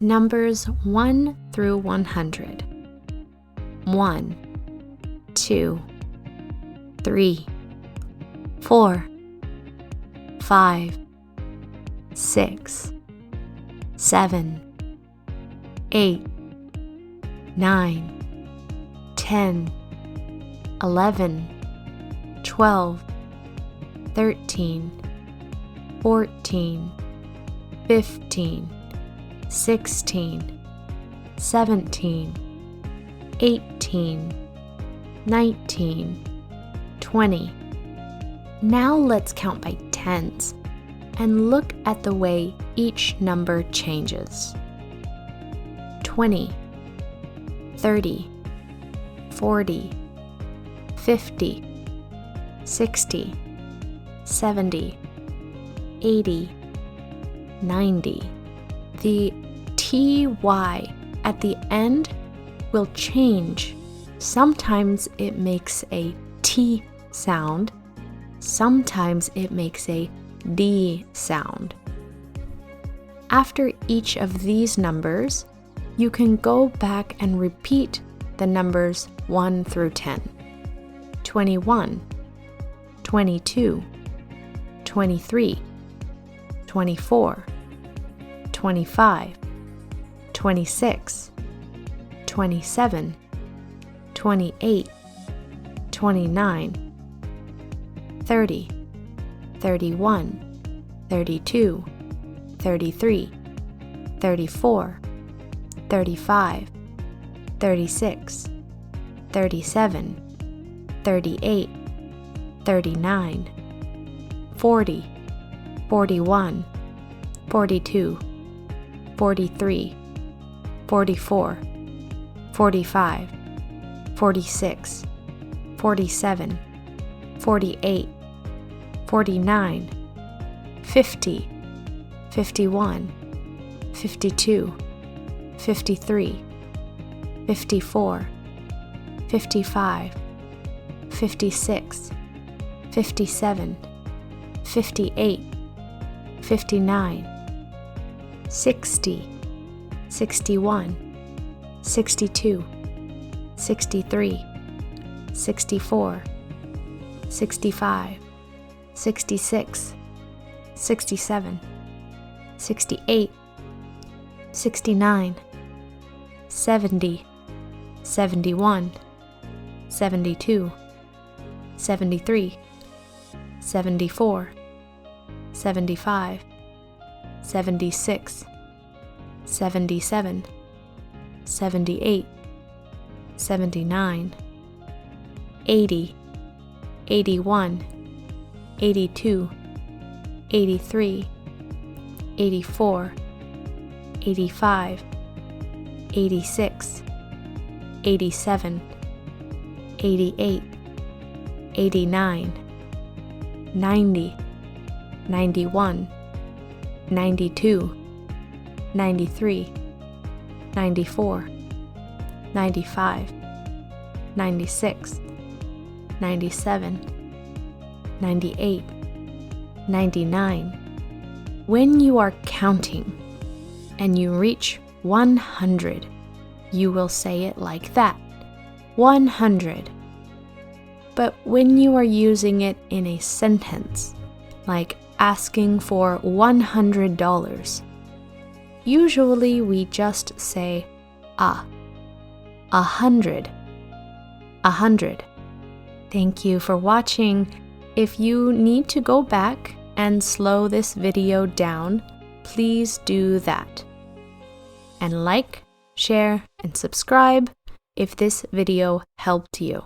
Numbers 1 through 100. 1, 2, 3, 4, 5, 6, 7, 8, 9, 10, 11, 12, 13, 14, 15, 16, 17, 18, 19, 20. Now let's count by tens and look at the way each number changes. 20, 30, 40, 50, 60, 70, 80, 90. The TY at the end will change. Sometimes it makes a T sound, sometimes it makes a D sound. After each of these numbers, you can go back and repeat the numbers 1 through 10. 21, 22, 23, 24, 25, 26, 27, 28, 29, 30, 31, 32, 33, 34, 35, 36, 37, 38, 39, 40, 41, 42, 43, 44, 45, 46, 47, 48, 49, 50, 51, 52, 53, 54, 55, 56, 57, 58, 59, 60, 61, 62, 63, 64, 65, 66, 67, 68, 69, 70, 71, 72, 73, 74, 75, 76, 77, 78, 79, 80, 81, 82, 83, 84, 85, 86, 87, 88, 89, 90, 91, 92, 93, 94, 95, 96, 97, 98, 99. When you are counting and you reach 100, you will say it like that, 100. But when you are using it in a sentence, like asking for $100, usually we just say a. 100. 100. Thank you for watching. If you need to go back and slow this video down, please do that. And like, share, and subscribe if this video helped you.